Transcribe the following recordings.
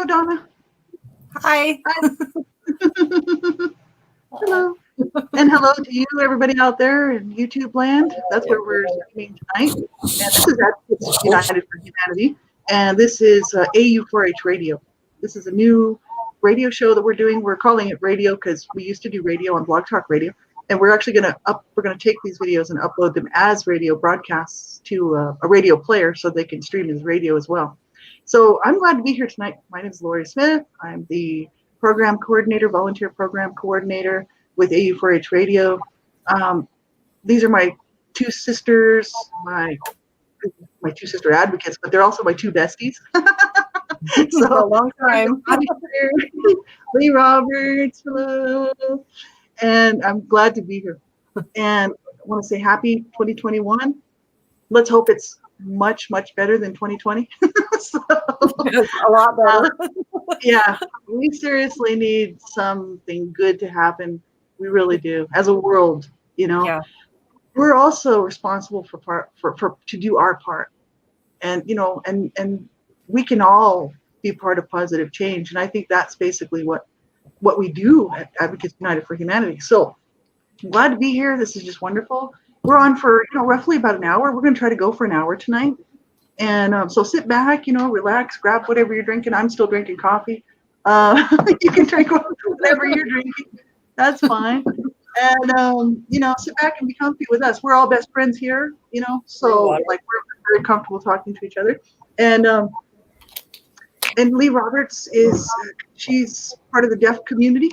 Donna. Hi. Hi. Hello. And hello to you, everybody out there in YouTube land. That's where we're streaming tonight. And this is Advocates United for Humanity. And this is AU4H Radio. This is a new radio show that we're doing. We're calling it radio because we used to do radio on Blog Talk Radio. And we're actually going to take these videos and upload them as radio broadcasts to a radio player so they can stream as radio as well. So I'm glad to be here tonight. My name is Lori Smith. I'm the program coordinator, volunteer program coordinator with AU4H Radio. These are my two sisters, my two sister advocates, but they're also my two besties. So for a long time. Lee Roberts, hello. And I'm glad to be here. And I want to say happy 2021. Let's hope it's much, much better than 2020. So, a lot better. Yeah, we seriously need something good to happen. We really do. As a world, Yeah. We're also responsible for to do our part. And, and we can all be part of positive change. And I think that's basically what we do at Advocates United for Humanity. So I'm glad to be here. This is just wonderful. We're on for, roughly about an hour. We're going to try to go for an hour tonight. And so sit back, relax, grab whatever you're drinking. I'm still drinking coffee. You can drink whatever you're drinking. That's fine. And, sit back and be comfy with us. We're all best friends here, so like we're very comfortable talking to each other. And Lee Roberts she's part of the deaf community.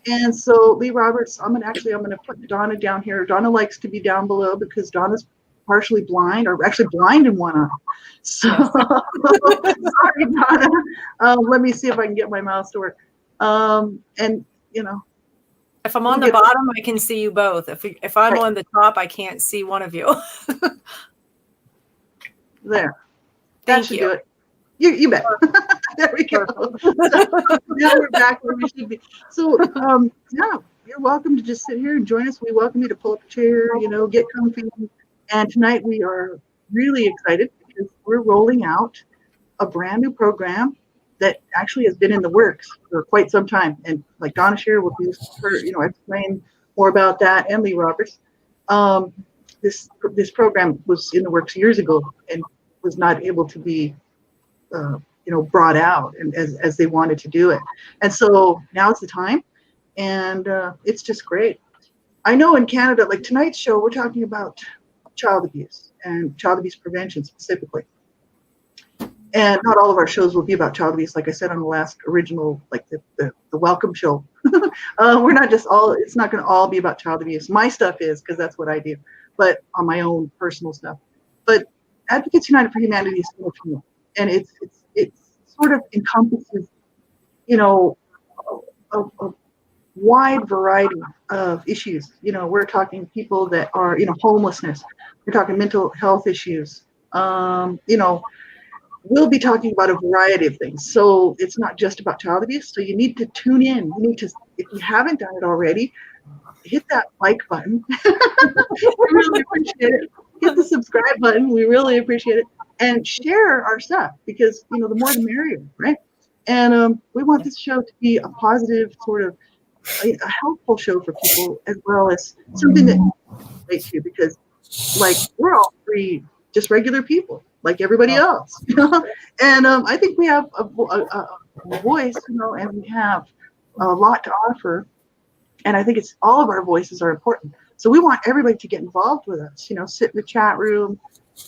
And so Lee Roberts, I'm going to put Donna down here. Donna likes to be down below because Donna's partially blind, or actually blind in one eye. So sorry, Donna. Let me see if I can get my mouse to work. And if I'm on the bottom, I can see you both. If I'm on the top, I can't see one of you. There. Thank that should you. do it. You bet. There we go. So, now we're back where we should be. So, yeah, you're welcome to just sit here and join us. We welcome you to pull up a chair, get comfy. And tonight we are really excited because we're rolling out a brand new program that actually has been in the works for quite some time. And like Donna Shearer will do her, explain more about that, and Lee Roberts. This program was in the works years ago and was not able to be brought out and as they wanted to do it. And so now it's the time, and it's just great. I know in Canada, like tonight's show, we're talking about child abuse and child abuse prevention specifically. And not all of our shows will be about child abuse. Like I said on the last original, like the welcome show, we're not just it's not going to all be about child abuse. My stuff is, because that's what I do, but on my own personal stuff. But Advocates United for Humanity is so much more. And it sort of encompasses, a wide variety of issues. We're talking people that are, homelessness. We're talking mental health issues. We'll be talking about a variety of things. So it's not just about child abuse. So you need to tune in. You need to, if you haven't done it already, hit that like button. We really appreciate it. Hit the subscribe button. We really appreciate it. And share our stuff because, the more the merrier, right? And we want this show to be a positive, sort of a helpful show for people, as well as something that relates to, because like we're all three just regular people like everybody else, and I think we have a voice, and we have a lot to offer, and I think it's all of our voices are important. So we want everybody to get involved with us, sit in the chat room.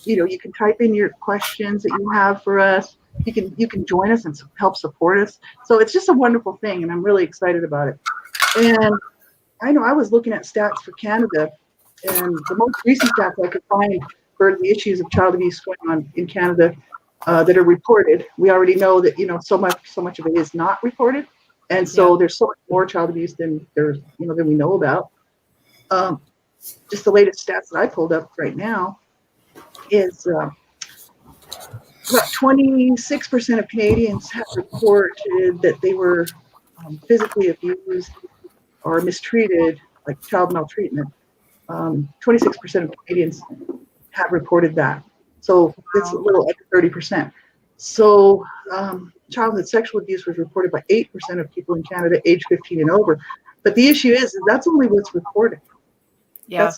You can type in your questions that you have for us. You can join us and help support us. So it's just a wonderful thing, and I'm really excited about it. And I know I was looking at stats for Canada, and the most recent stats I could find for the issues of child abuse going on in Canada that are reported. We already know that so much of it is not reported, and so there's so much more child abuse than than we know about. Just the latest stats that I pulled up right now is about 26% of Canadians have reported that they were physically abused or mistreated, like child maltreatment. 26% of Canadians have reported that. So it's a little like 30%. So childhood sexual abuse was reported by 8% of people in Canada age 15 and over. But the issue is that's only what's reported. Yeah.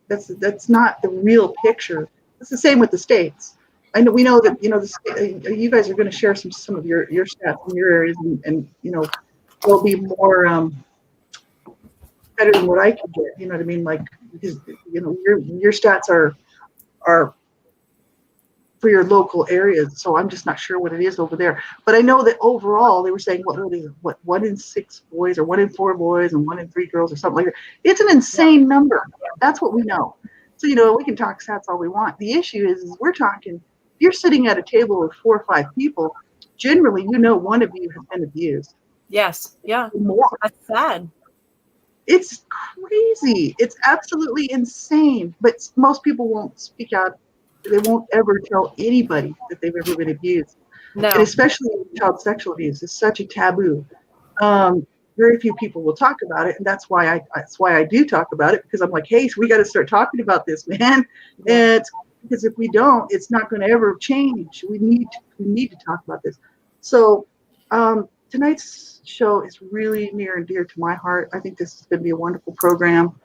That's not the real picture. It's the same with the states. I know we know that you guys are going to share some of your stats in your areas, and they'll be more better than what I can get. You know what I mean? Like, because your stats are for your local areas, so I'm just not sure what it is over there. But I know that overall they were saying what 1 in 6 boys or 1 in 4 boys and 1 in 3 girls or something like that. It's an insane number. That's what we know. So we can talk stats all we want. The issue is we're talking. If you're sitting at a table with 4 or 5 people, generally one of you has been abused. Yes. Yeah. More. That's sad. It's crazy. It's absolutely insane. But most people won't speak out. They won't ever tell anybody that they've ever been abused. No. And especially child sexual abuse is such a taboo. Very few people will talk about it, and that's why I do talk about it, because I'm like, hey, so we got to start talking about this, man. And because if we don't, it's not going to ever change. We need to talk about this. So tonight's show is really near and dear to my heart. I think this is going to be a wonderful program,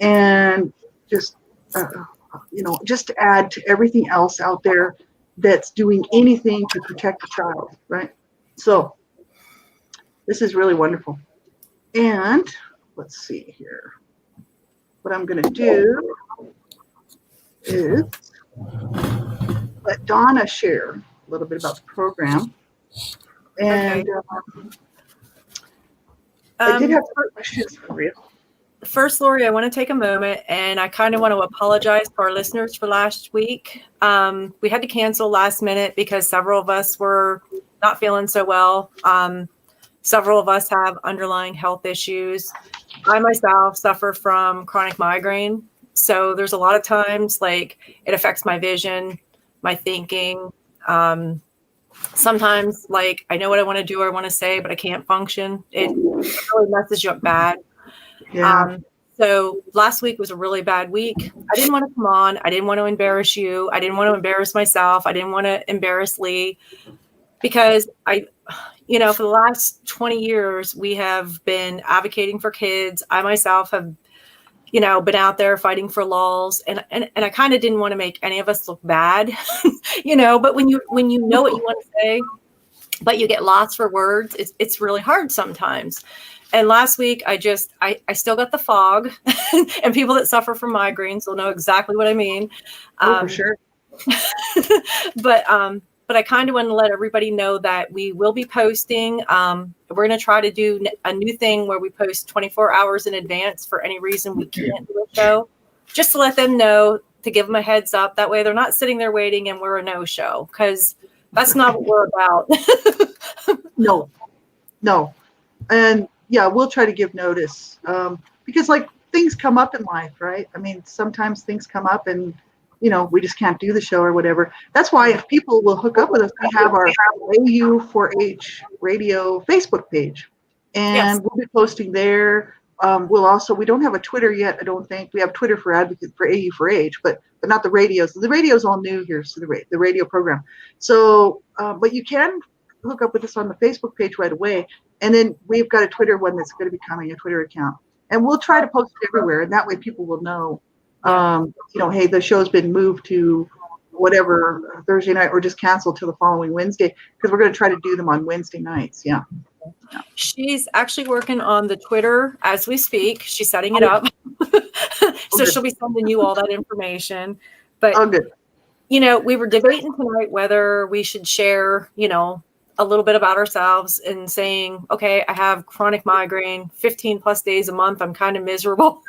and just just to add to everything else out there that's doing anything to protect the child, right? So this is really wonderful. And let's see here. What I'm going to do is let Donna share a little bit about the program. And I did have questions for you. First, Lori, I want to take a moment, and I kind of want to apologize to our listeners for last week. We had to cancel last minute because several of us were not feeling so well. Several of us have underlying health issues. I myself suffer from chronic migraine. So there's a lot of times like it affects my vision, my thinking. Sometimes like I know what I want to do or I want to say, but I can't function. It really messes you up bad. Yeah. So last week was a really bad week. I didn't want to come on. I didn't want to embarrass you. I didn't want to embarrass myself. I didn't want to embarrass Lee, because for the last 20 years, we have been advocating for kids. I myself have, been out there fighting for laws, and I kind of didn't want to make any of us look bad, but when you know what you want to say, but you get lost for words, it's really hard sometimes. And last week, I still got the fog, and people that suffer from migraines will know exactly what I mean. For sure. But I kind of want to let everybody know that we will be posting. We're going to try to do a new thing where we post 24 hours in advance for any reason we can't do a show, just to let them know, to give them a heads up. That way they're not sitting there waiting and we're a no-show, because that's not what we're about. No. And yeah, we'll try to give notice, because like things come up in life, right? I mean, sometimes things come up and we just can't do the show or whatever. That's why if people will hook up with us, we have our AU4H radio Facebook page, and we'll be posting there. We don't have a Twitter yet, I don't think. We have Twitter for advocates for AU4H, but not the radio. So the radio's all new here, so the radio program. So, but you can hook up with us on the Facebook page right away. And then we've got a Twitter one that's going to be coming, a Twitter account. And we'll try to post it everywhere, and that way people will know, hey, the show's been moved to whatever Thursday night, or just canceled till the following Wednesday, because we're going to try to do them on Wednesday nights. Yeah. She's actually working on the Twitter as we speak. She's setting it up. So she'll be sending you all that information. But, good. We were debating tonight whether we should share, a little bit about ourselves and saying, okay, I have chronic migraine, 15 plus days a month. I'm kind of miserable.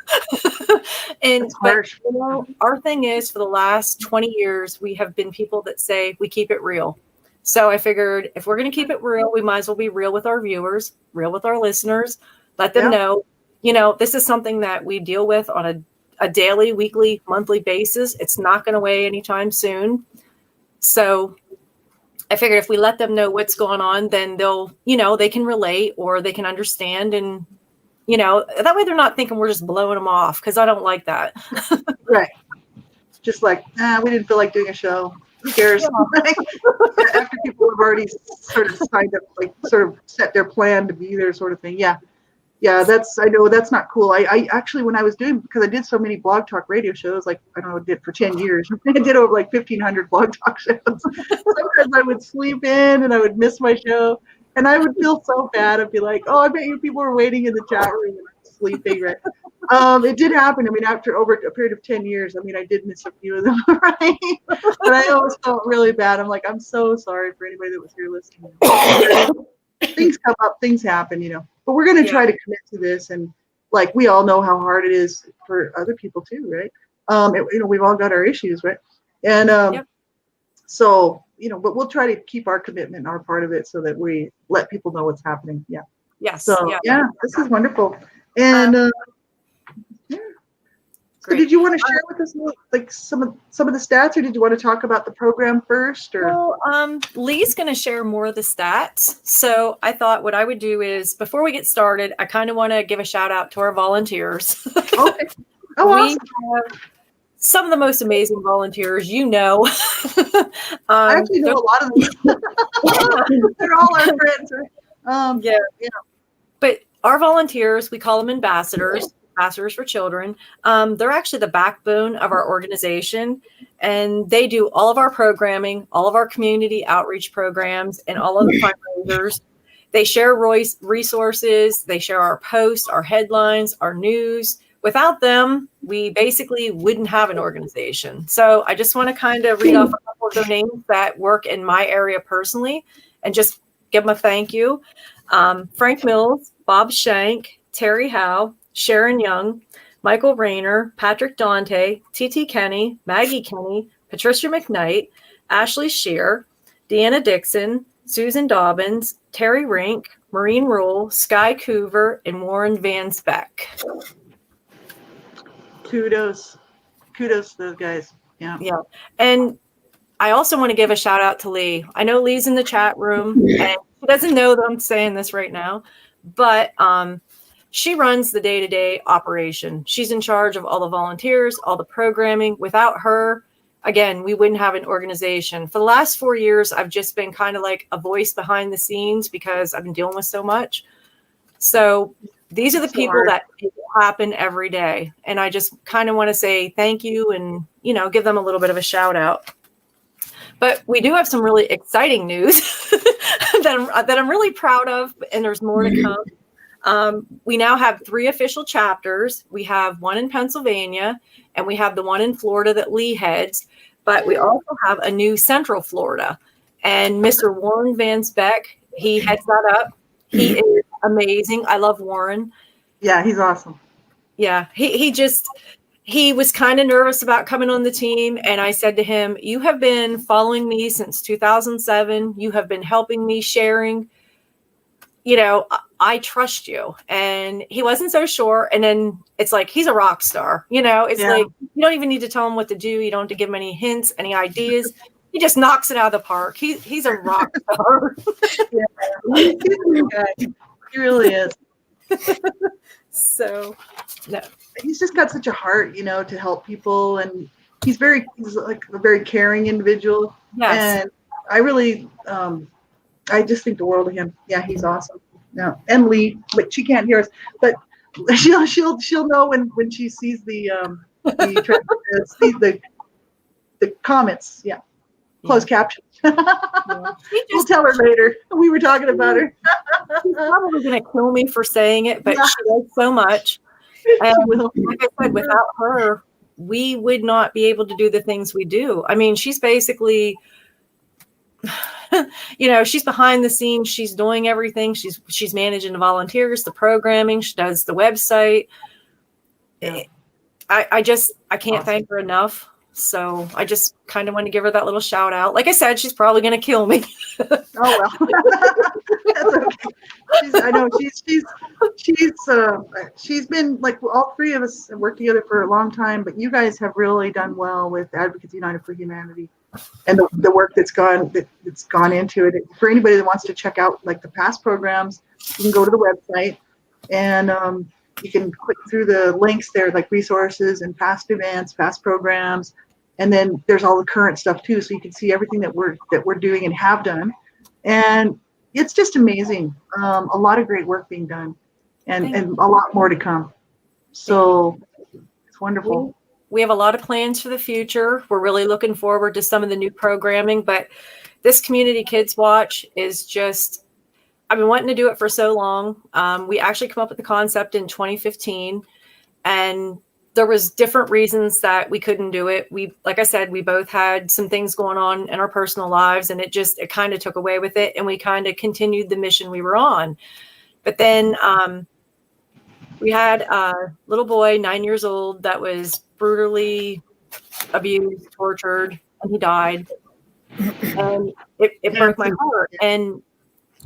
Our thing is, for the last 20 years, we have been people that say we keep it real. So I figured if we're going to keep it real, we might as well be real with our viewers, real with our listeners, let them know, this is something that we deal with on a daily, weekly, monthly basis. It's not going away anytime soon. So I figured if we let them know what's going on, then they'll, they can relate, or they can understand. And, that way they're not thinking we're just blowing them off, because I don't like that. Right. Just like, we didn't feel like doing a show. Who cares? After people have already sort of signed up, like sort of set their plan to be there, sort of thing. Yeah. Yeah, I know that's not cool. I actually, when I was doing, because I did so many blog talk radio shows, like, I don't know, I did for 10 years. I did over like 1,500 blog talk shows. Sometimes I would sleep in and I would miss my show. And I would feel so bad. I'd be like, oh, I bet you people were waiting in the chat room and I'm sleeping, right? It did happen. I mean, after over a period of 10 years, I mean, I did miss a few of them, right? But I always felt really bad. I'm like, I'm so sorry for anybody that was here listening. Things come up, things happen, but we're going to try to commit to this. And like, we all know how hard it is for other people too, right? We've all got our issues, right? And so, but we'll try to keep our commitment and our part of it so that we let people know what's happening. Yeah. Yes. So this is wonderful. And so did you want to share with us like some of the stats, or did you want to talk about the program first? Or well, Lee's going to share more of the stats. So I thought what I would do is, before we get started, I kind of want to give a shout out to our volunteers. Okay. Oh, awesome. We have some of the most amazing volunteers, I actually know a lot of them. They're all our friends. Yeah. But our volunteers, we call them ambassadors for children. They're actually the backbone of our organization, and they do all of our programming, all of our community outreach programs, and all of the fundraisers. They share resources. They share our posts, our headlines, our news. Without them, we basically wouldn't have an organization. So I just want to kind of read off a couple of their names that work in my area personally and just give them a thank you. Frank Mills, Bob Shank, Terry Howe, Sharon Young, Michael Rayner, Patrick Dante, T.T. Kenny, Maggie Kenny, Patricia McKnight, Ashley Shear, Deanna Dixon, Susan Dobbins, Terry Rink, Maureen Rule, Sky Coover, and Warren Van Speck. Kudos to those guys. Yeah. And I also want to give a shout out to Lee. I know Lee's in the chat room, and he doesn't know that I'm saying this right now, but she runs the day-to-day operation. She's in charge of all the volunteers, all the programming. Without her, again, we wouldn't have an organization. For the last 4 years, I've just been kind of like a voice behind the scenes because I've been dealing with so much. So these are the people that make it happen every day. And I just kind of want to say thank you and, give them a little bit of a shout out. But we do have some really exciting news that I'm really proud of, and there's more to come. We now have 3 official chapters. We have one in Pennsylvania, and we have the one in Florida that Lee heads. But we also have a new Central Florida. And Mr. Warren Van Speck, he heads that up. He is amazing. I love Warren. Yeah, he's awesome. Yeah, he was kind of nervous about coming on the team. And I said to him, you have been following me since 2007. You have been helping me, sharing. I trust you. And he wasn't so sure. And then it's like, he's a rock star. It's like, you don't even need to tell him what to do. You don't have to give him any hints, any ideas. He just knocks it out of the park. He's a rock star. He really is. So, no. He's just got such a heart, to help people. And he's like a very caring individual. Yes. And I really, I just think the world of him. Yeah, he's awesome. No, and Lee, but she can't hear us. But she'll know when she sees the comments. Yeah, closed captions. We'll tell her later. We were talking about her. She's probably going to kill me for saying it, but she does so much. And like I said, without her, we would not be able to do the things we do. I mean, she's basically. She's behind the scenes. She's doing everything. She's managing the volunteers, the programming. She does the website. Yeah. I can't thank her enough. So I just kind of want to give her that little shout out. Like I said, she's probably going to kill me. Oh, well, that's okay. I know she's been like, all 3 of us have worked together for a long time, but you guys have really done well with Advocates United for Humanity. And the work that's gone into it. For anybody that wants to check out like the past programs, you can go to the website and you can click through the links there, like resources and past events, past programs. And then there's all the current stuff too, so you can see everything that we're doing and have done. And it's just amazing. A lot of great work being done, and a lot more to come. So it's wonderful. We have a lot of plans for the future. We're really looking forward to some of the new programming, but this Community Kids Watch is just, I've been wanting to do it for so long. We actually came up with the concept in 2015, and there was different reasons that we couldn't do it. Like I said, we both had some things going on in our personal lives, and it kind of took away with it, and we kind of continued the mission we were on. But then we had a little boy, 9 years old, that was brutally abused, tortured, and he died. And it broke my heart. And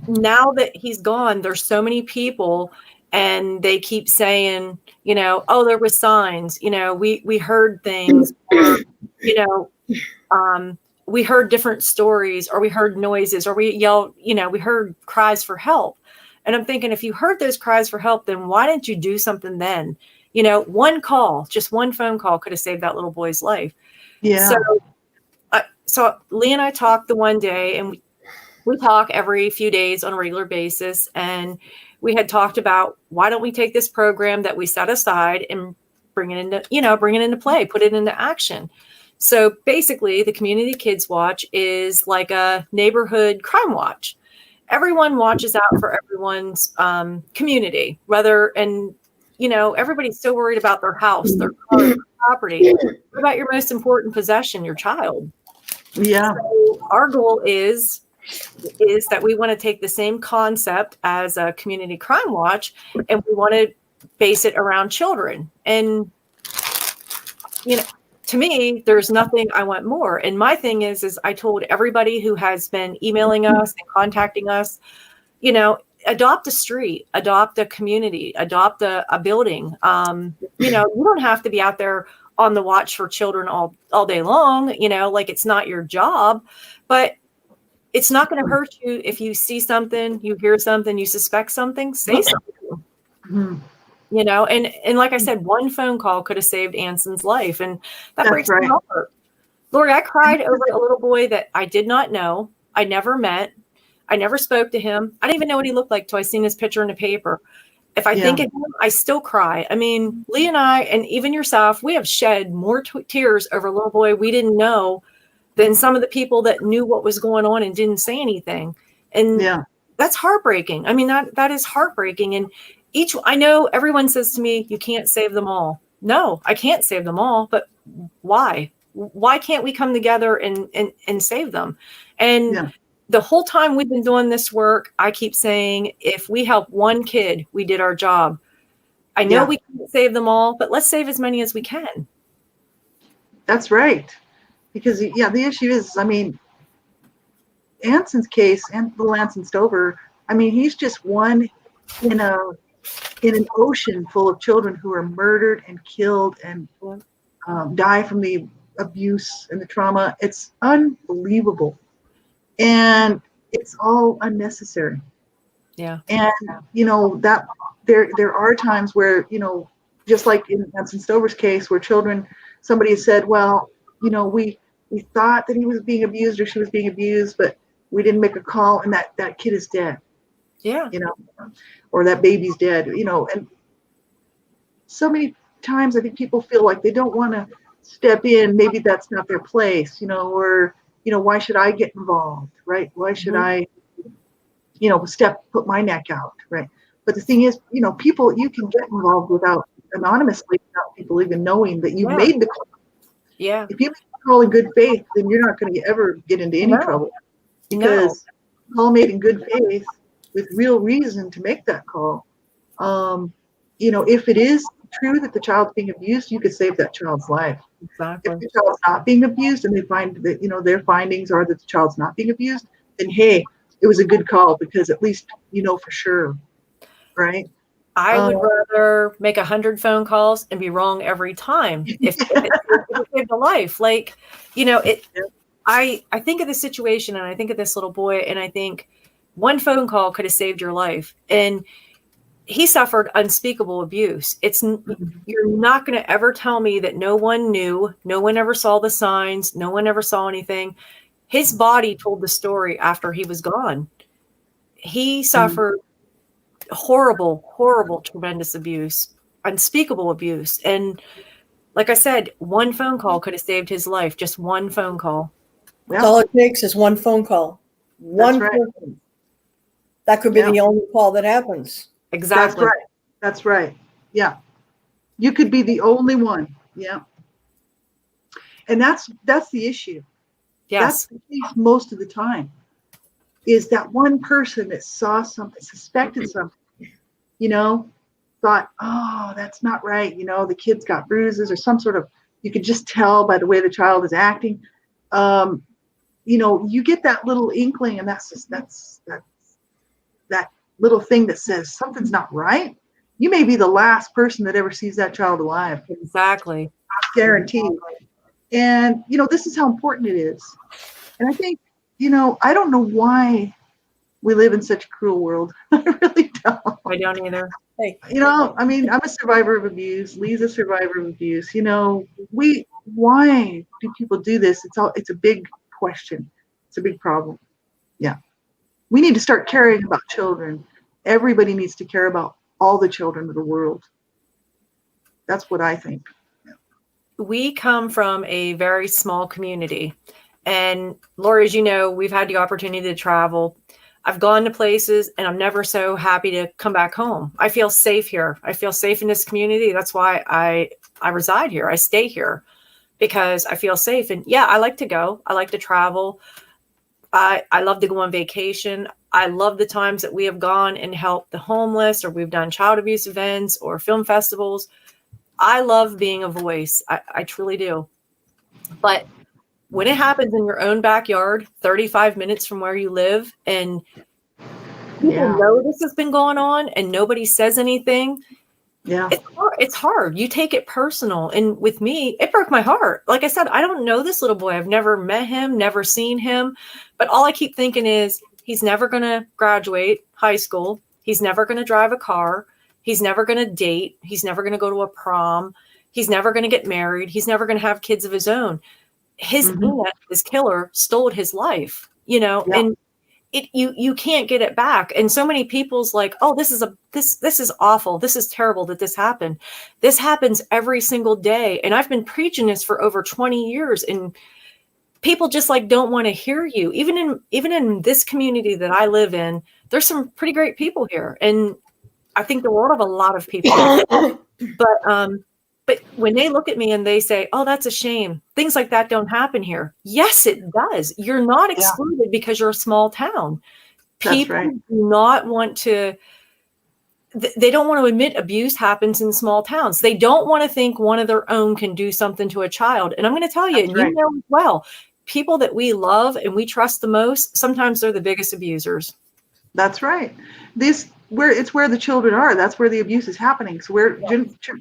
now that he's gone, there's so many people, and they keep saying, oh, there was signs, we heard things, or, we heard different stories, or we heard noises, or we yelled, we heard cries for help. And I'm thinking, if you heard those cries for help, then why didn't you do something then? One call, just one phone call could have saved that little boy's life. Yeah. So Lee and I talked the one day, and we talk every few days on a regular basis. And we had talked about, why don't we take this program that we set aside and bring it into play, put it into action. So basically, the Community Kids Watch is like a neighborhood crime watch. Everyone watches out for everyone's community, everybody's so worried about their house, their car, their property. What about your most important possession, your child? Yeah. So our goal is that we want to take the same concept as a community crime watch, and we want to base it around children. And, to me, there's nothing I want more. And my thing is I told everybody who has been emailing us and contacting us, adopt a street, adopt a community, adopt a building. You don't have to be out there on the watch for children all day long, like it's not your job, but it's not going to hurt you if you see something, you hear something, you suspect something, say something. Mm-hmm. And like I said, one phone call could have saved Anson's life, and that breaks my heart. Lori, I cried over a little boy that I did not know, I never met, I never spoke to him. I didn't even know what he looked like till I seen his picture in the paper. If I think of him, I still cry. I mean, Lee and I, and even yourself, we have shed more tears over a little boy we didn't know than some of the people that knew what was going on and didn't say anything. And that's heartbreaking. I mean, that is heartbreaking. And I know everyone says to me, you can't save them all. No, I can't save them all, but why? Why can't we come together and save them? And the whole time we've been doing this work, I keep saying, if we help one kid, we did our job. I know we can't save them all, but let's save as many as we can. That's right. Because, the issue is, I mean, Anson's case, and little Anson Stover, I mean, he's just one in an ocean full of children who are murdered and killed and die from the abuse and the trauma. It's unbelievable. And it's all unnecessary. Yeah. And, that there are times where, just like in Anson Stover's case, where somebody said, well, we thought that he was being abused or she was being abused, but we didn't make a call, and that kid is dead. Yeah. Or that baby's dead, and so many times I think people feel like they don't want to step in. Maybe that's not their place, or, why should I get involved, right? Why should I, put my neck out, right? But the thing is, people, you can get involved anonymously, without people even knowing that you made the call. Yeah. If you make a call in good faith, then you're not going to ever get into any trouble, because call made in good faith with real reason to make that call. If it is true that the child's being abused, you could save that child's life. Exactly. If the child's not being abused and they find that, their findings are that the child's not being abused, then hey, it was a good call, because at least for sure, right? I would rather make 100 phone calls and be wrong every time if it saved a life. Like, I think of the situation, and I think of this little boy, and I think one phone call could have saved your life. And he suffered unspeakable abuse. You're not going to ever tell me that no one knew, no one ever saw the signs, no one ever saw anything. His body told the story after he was gone. He suffered horrible, horrible, tremendous abuse, unspeakable abuse. And like I said, one phone call could have saved his life. Just one phone call. That's all it takes is one phone call. One person. That could be the only call that happens. Exactly. That's right. That's right. Yeah. You could be the only one. Yeah. And that's the issue. Yes. That's the case most of the time, is that one person that saw something, suspected something, thought, oh, that's not right. The kid's got bruises or some sort of, you could just tell by the way the child is acting. You get that little inkling, and that's that little thing that says something's not right. You may be the last person that ever sees that child alive. Exactly. Guaranteed. And, this is how important it is. And I think, I don't know why we live in such a cruel world. I really don't. I don't either. Hey. I'm a survivor of abuse. Lee's a survivor of abuse. Why do people do this? It's a big question. It's a big problem. Yeah. We need to start caring about children. Everybody needs to care about all the children of the world. That's what I think. We come from a very small community. And Lori, as you know, we've had the opportunity to travel. I've gone to places, and I'm never so happy to come back home. I feel safe here. I feel safe in this community. That's why I reside here. I stay here because I feel safe. And yeah, I like to go. I like to travel. I love to go on vacation. I love the times that we have gone and helped the homeless, or we've done child abuse events or film festivals. I love being a voice. I truly do. But when it happens in your own backyard, 35 minutes from where you live, and people know this has been going on and nobody says anything, it's hard. You take it personal. And with me, it broke my heart. Like I said, I don't know this little boy. I've never met him, never seen him. But all I keep thinking is he's never going to graduate high school. He's never going to drive a car. He's never going to date. He's never going to go to a prom. He's never going to get married. He's never going to have kids of his own. His aunt, his killer, stole his life, and you can't get it back. And so many people's like, oh, this is awful. This is terrible that this happened. This happens every single day. And I've been preaching this for over 20 years, and people just don't want to hear you. Even in this community that I live in, there's some pretty great people here. And I think the world of a lot of people, but when they look at me and they say, oh, that's a shame, things like that don't happen here. Yes, it does. You're not excluded because you're a small town. People do not want to, they don't want to admit abuse happens in small towns. They don't want to think one of their own can do something to a child. And I'm going to tell you, you know as well, people that we love and we trust the most, sometimes they're the biggest abusers. That's right. It's where the children are. That's where the abuse is happening. So where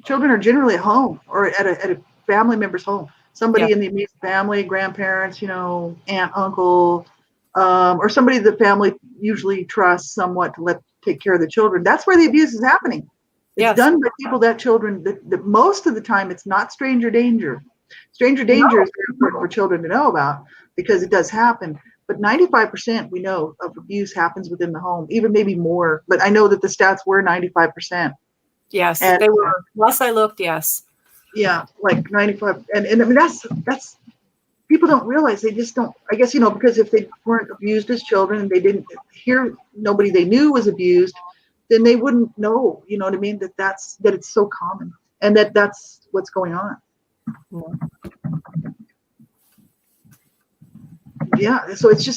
children are generally at home or at a family member's home. Somebody in the immediate family, grandparents, aunt, uncle, or somebody the family usually trusts somewhat to take care of the children. That's where the abuse is happening. It's done by people that children. That most of the time, it's not stranger danger. Stranger danger is very important for children to know about because it does happen. But 95% we know of abuse happens within the home, even maybe more. But I know that the stats were 95%. Yes, they were. Last I looked, yes. Yeah, like 95. And I mean, that's people don't realize. They just don't. I guess, because if they weren't abused as children and they didn't hear nobody they knew was abused, then they wouldn't know, you know what I mean, that it's so common and that's what's going on. Yeah, so it's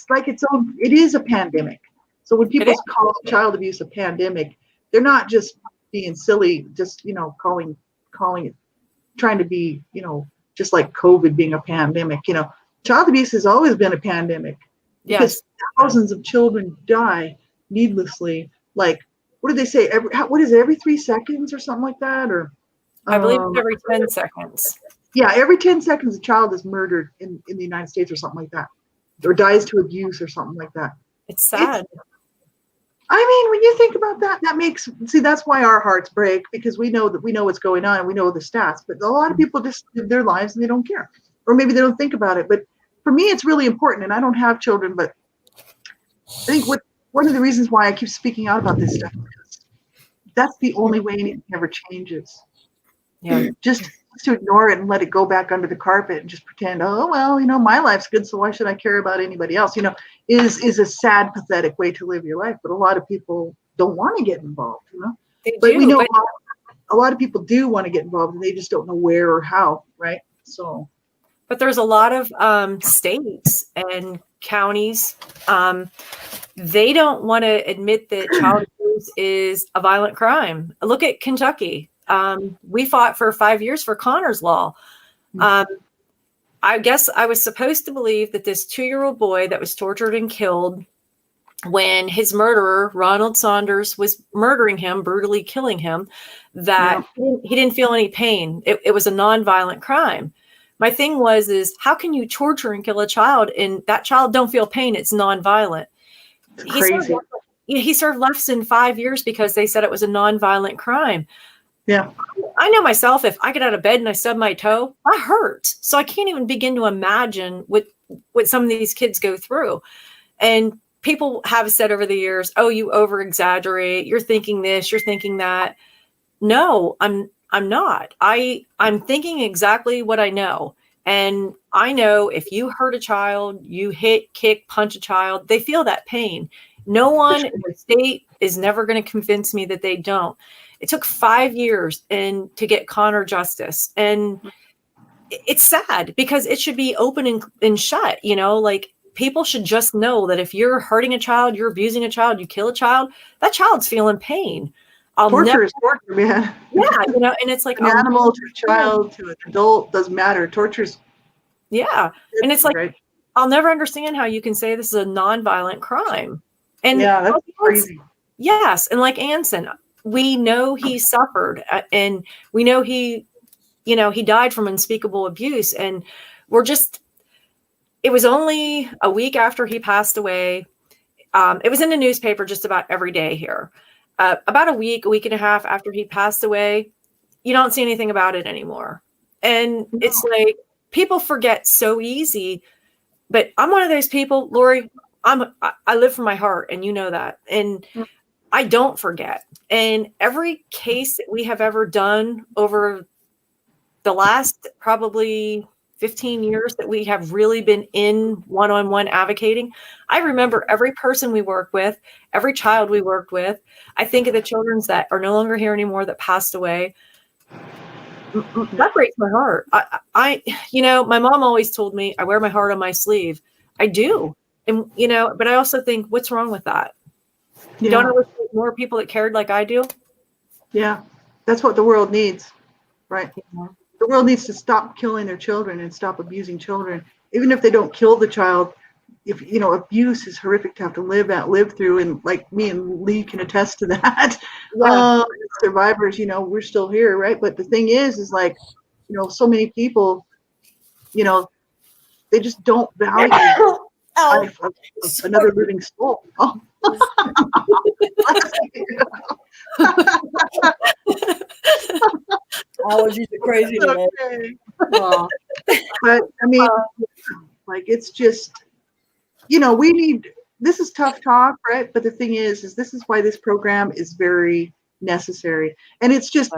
like its own. It is a pandemic. So when people call child abuse a pandemic, they're not just being silly, just calling it, trying to be just like COVID being a pandemic. Child abuse has always been a pandemic because thousands of children die needlessly. Like, what did they say? Every 3 seconds or something like that, or I believe it's every 10 seconds. Yeah, every 10 seconds a child is murdered in the United States or something like that, or dies to abuse or something like that. It's sad. I mean, when you think about that, that's why our hearts break, because we know what's going on and we know the stats. But a lot of people just live their lives and they don't care, or maybe they don't think about it. But for me, it's really important. And I don't have children, but I think one of the reasons why I keep speaking out about this stuff, because that's the only way anything ever changes. Yeah. Just to ignore it and let it go back under the carpet and just pretend, oh, well, my life's good, so why should I care about anybody else? Is a sad, pathetic way to live your life. But a lot of people don't want to get involved, They But do, we know but a lot of people do want to get involved, and they just don't know where or how, right? So. But there's a lot of states and counties, they don't want to admit that child abuse is a violent crime. Look at Kentucky. We fought for 5 years for Connor's Law. I guess I was supposed to believe that this 2-year-old boy that was tortured and killed when his murderer, Ronald Saunders, was murdering him, brutally killing him, that he didn't feel any pain. It was a nonviolent crime. My thing is how can you torture and kill a child and that child don't feel pain? It's nonviolent. It's crazy. He served less than 5 years because they said it was a nonviolent crime. Yeah. I know myself, if I get out of bed and I stub my toe, that hurts. So I can't even begin to imagine what some of these kids go through. And people have said over the years, oh, you over exaggerate. You're thinking this, you're thinking that. No, I'm not. I'm thinking exactly what I know. And I know if you hurt a child, you hit, kick, punch a child, they feel that pain. No one in the state is never going to convince me that they don't. It took 5 years to get Connor justice. And it's sad because it should be open and shut, like people should just know that if you're hurting a child, you're abusing a child, you kill a child, that child's feeling pain. Torture is torture, man. Yeah, and it's like an animal to a child to an adult, doesn't matter. Torture's. Yeah, and it's like, right? I'll never understand how you can say this is a nonviolent crime. And yeah, that's crazy. Yes, and like Anson, we know he suffered, and we know he died from unspeakable abuse, and it was only a week after he passed away. It was in the newspaper just about every day here. About a week and a half after he passed away, you don't see anything about it anymore. And it's like people forget so easy. But I'm one of those people, Lori, I live from my heart, and you know that. And I don't forget. And every case that we have ever done over the last probably 15 years that we have really been in one-on-one advocating, I remember every person we worked with, every child we worked with. I think of the children that are no longer here anymore that passed away. That breaks my heart. I my mom always told me I wear my heart on my sleeve. I do. And, but I also think, what's wrong with that? You don't know more people that cared like I do? Yeah. That's what the world needs. Right. Yeah. The world needs to stop killing their children and stop abusing children. Even if they don't kill the child, if abuse is horrific to have to live through, and like me and Lee can attest to that. Yeah. Survivors, we're still here, right? But the thing is like, so many people, they just don't value life of another living soul. Oh. Allergies are crazy today. Okay. Well, but I mean, like it's just, we need. This is tough talk, right? But the thing is this is why this program is very necessary, and it's just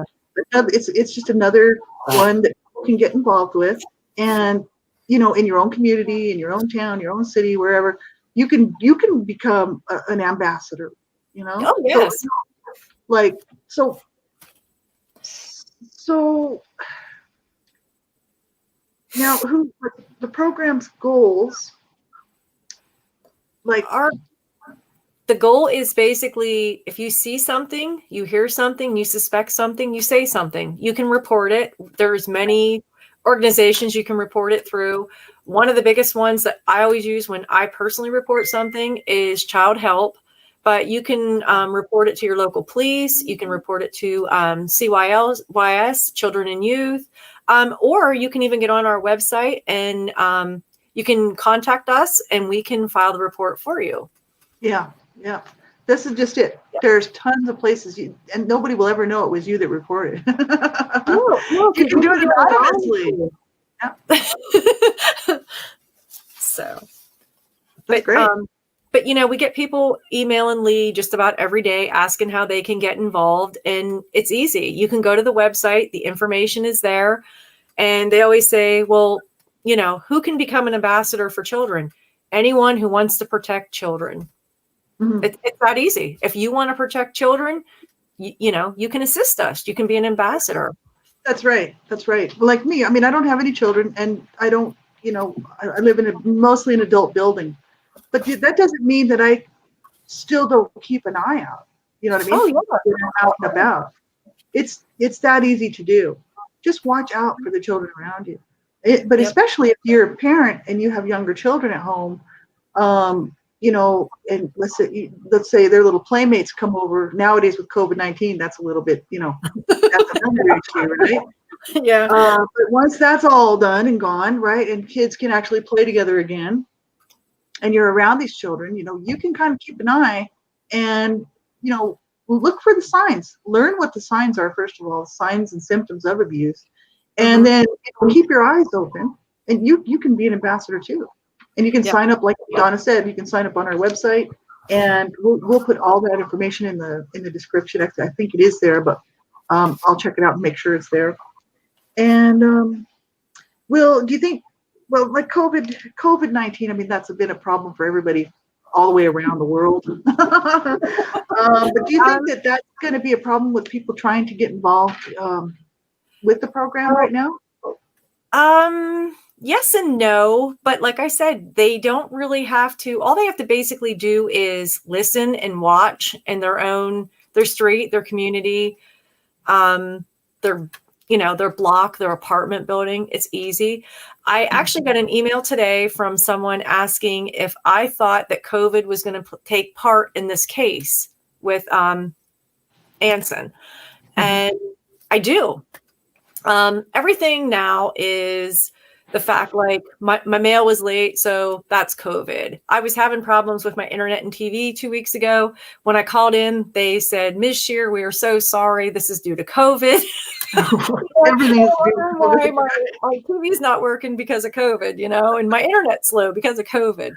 another one that people can get involved with, and in your own community, in your own town, your own city, wherever you can become an ambassador. Oh yes. So now the program's goals, the goal is basically, if you see something, you hear something, you suspect something, you say something, you can report it. There's many organizations you can report it through. One of the biggest ones that I always use when I personally report something is Child Help. But you can report it to your local police. You can report it to CYS, Children and Youth, or you can even get on our website and you can contact us and we can file the report for you. Yeah. This is just it. There's tons of places, and nobody will ever know it was you that recorded. No, You can do it anonymously. Yeah. So, That's great. But we get people emailing Lee just about every day asking how they can get involved, and it's easy. You can go to the website, the information is there, and they always say, well, who can become an ambassador for children? Anyone who wants to protect children. Mm-hmm. It's that easy. If you want to protect children, you can assist us. You can be an ambassador. That's right. That's right. Like me, I mean, I don't have any children, and I don't, I live in mostly an adult building, but that doesn't mean that I still don't keep an eye out. You know what I mean? Oh, yeah. Out and about. It's that easy to do. Just watch out for the children around you. But Yep. especially if you're a parent and you have younger children at home, and let's say their little playmates come over. Nowadays with COVID-19, that's a little bit, that's another issue, right? Yeah. But once that's all done and gone, right, and kids can actually play together again, and you're around these children, you can kind of keep an eye and, look for the signs. Learn what the signs are, first of all, signs and symptoms of abuse. And then keep your eyes open, and you can be an ambassador too. And you can sign up, like Donna said, you can sign up on our website, and we'll put all that information in the description. I think it is there, but I'll check it out and make sure it's there. And do you think, like COVID-19, I mean, that's been a problem for everybody all the way around the world. But do you think that's going to be a problem with people trying to get involved with the program right now? Yes and no, but like I said, they don't really have to. All they have to basically do is listen and watch in their street, their community, their block, their apartment building. It's easy. I actually got an email today from someone asking if I thought that COVID was going to take part in this case with Anson. And I do. Everything now is the fact, like my mail was late, so that's COVID. I was having problems with my internet and TV 2 weeks ago. When I called in, they said, Ms. Shear, we are so sorry. This is due to COVID. Everything's my TV's not working because of COVID, and my internet's slow because of COVID.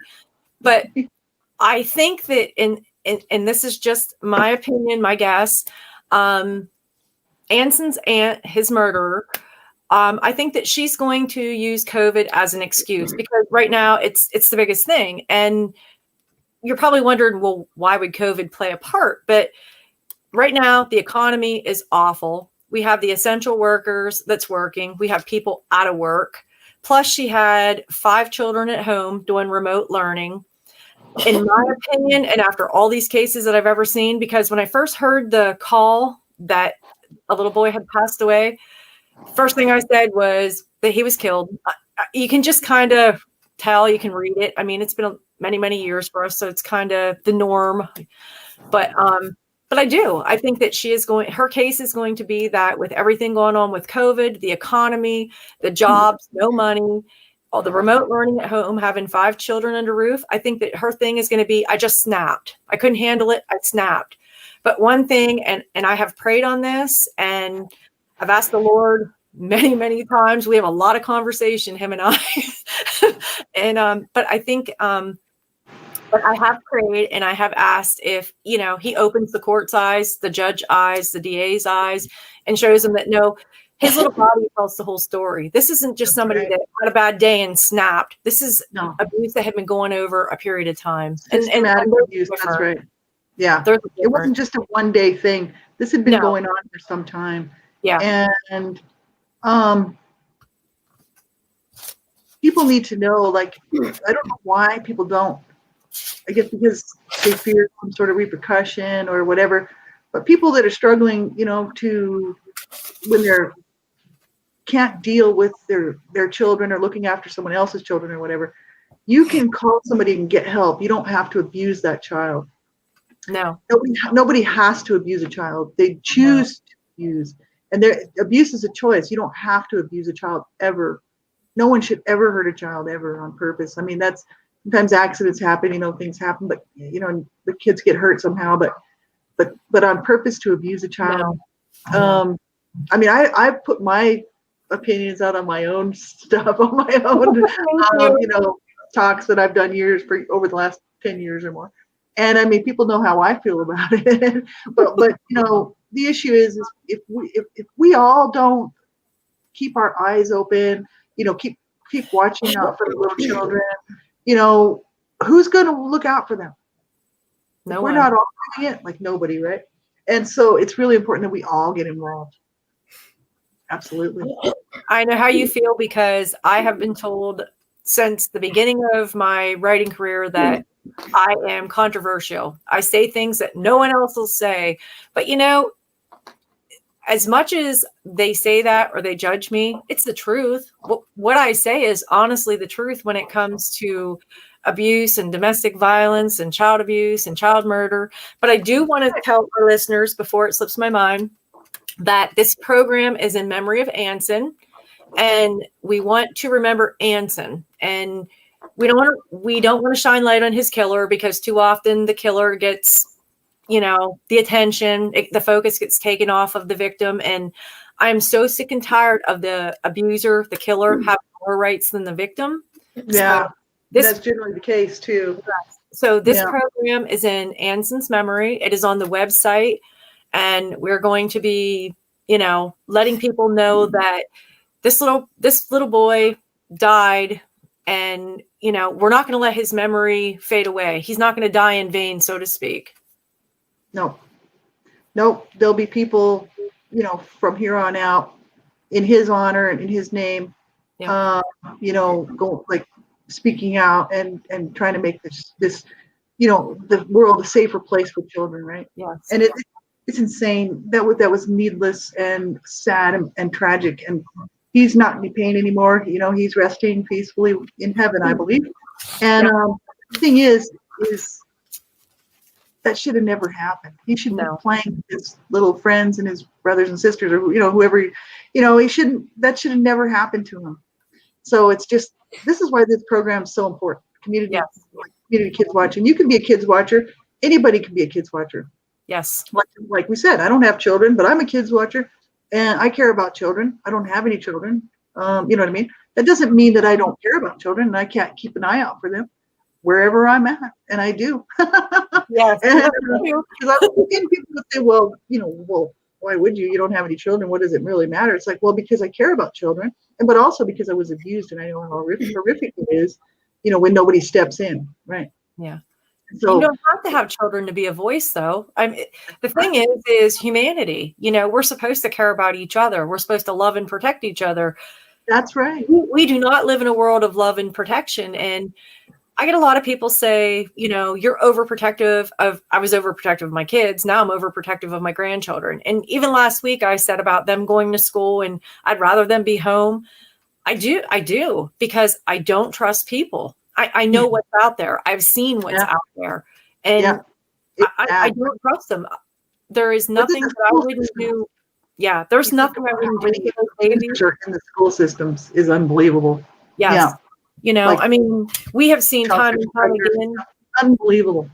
But I think that, and this is just my opinion, my guess, Anson's aunt, his murderer, I think that she's going to use COVID as an excuse because right now it's the biggest thing. And you're probably wondering, well, why would COVID play a part? But right now the economy is awful. We have the essential workers that's working. We have people out of work. Plus she had 5 children at home doing remote learning. In my opinion, and after all these cases that I've ever seen, because when I first heard the call that a little boy had passed away, first thing I said was that he was killed. You can just kind of tell, you can read it. I mean, it's been many, many years for us, so it's kind of the norm. But I think that her case is going to be that with everything going on with COVID, the economy, the jobs, no money, all the remote learning at home, having 5 children under roof, I think that her thing is going to be, I just snapped. I couldn't handle it. I snapped. But one thing, and I have prayed on this, and I've asked the Lord many, many times. We have a lot of conversation, him and I. And but I think, but I have prayed and I have asked if, he opens the court's eyes, the judge eyes, the DA's eyes, and shows him that no, his little body tells the whole story. This isn't just somebody that had a bad day and snapped. This is abuse that had been going over a period of time. And abuse, that's right. Yeah, it wasn't just a one-day thing. This had been going on for some time. Yeah. And people need to know, like, I don't know why people don't. I guess because they fear some sort of repercussion or whatever. But people that are struggling, when they're can't deal with their children or looking after someone else's children or whatever, you can call somebody and get help. You don't have to abuse that child. No. Nobody has to abuse a child. They choose to abuse. And abuse is a choice. You don't have to abuse a child ever. No one should ever hurt a child ever on purpose. I mean, that's Sometimes accidents happen, things happen, but the kids get hurt somehow, but on purpose to abuse a child. No. I mean, I put my opinions out on my own stuff, on my own, talks that I've done over the last 10 years or more. And I mean, people know how I feel about it. but the issue is if we all don't keep our eyes open, keep watching out for the little children, who's going to look out for them? No We're one. not all doing it, like nobody, right? And so it's really important that we all get involved. Absolutely. I know how you feel, because I have been told since the beginning of my writing career that I am controversial. I say things that no one else will say. But as much as they say that or they judge me, it's the truth. What I say is honestly the truth when it comes to abuse and domestic violence and child abuse and child murder. But I do want to tell our listeners, before it slips my mind, that this program is in memory of Anson, and we want to remember Anson. And we don't want to shine light on his killer, because too often the killer gets the attention, the focus gets taken off of the victim. And I'm so sick and tired of the abuser, the killer, having more rights than the victim. Yeah, so that's generally the case too. So this program is in Anson's memory. It is on the website, and we're going to be, letting people know that this little boy died, and, we're not going to let his memory fade away. He's not going to die in vain, so to speak. No, there'll be people, from here on out, in his honor and in his name, go like speaking out and trying to make this, the world a safer place for children, right? Yes. And it's insane. That was needless and sad and tragic. And he's not in any pain anymore. He's resting peacefully in heaven, I believe. And the thing is that should have never happened. He should be playing with his little friends and his brothers and sisters, or whoever. That should have never happened to him. So it's just, this is why this program is so important. Community Kids Watch, and you can be a kids watcher. Anybody can be a kids watcher. Yes. Like we said, I don't have children, but I'm a kids watcher, and I care about children. I don't have any children. You know what I mean? That doesn't mean that I don't care about children and I can't keep an eye out for them wherever I'm at, and I do. Yes. Because people would say, well, why would you? You don't have any children. What does it really matter? It's like, well, because I care about children, but also because I was abused, and I know how horrific it is, when nobody steps in, right? Yeah. So you don't have to have children to be a voice, though. The thing is humanity. We're supposed to care about each other. We're supposed to love and protect each other. That's right. We do not live in a world of love and protection. And I get a lot of people say, you're overprotective of, I was overprotective of my kids. Now I'm overprotective of my grandchildren. And even last week I said about them going to school and I'd rather them be home. I do, because I don't trust people. I know what's out there. I've seen what's out there, and I don't trust them. There is nothing that I wouldn't do. Yeah, there's nothing I wouldn't do. In the school systems is unbelievable. Yes. We have seen time and time again. Unbelievable.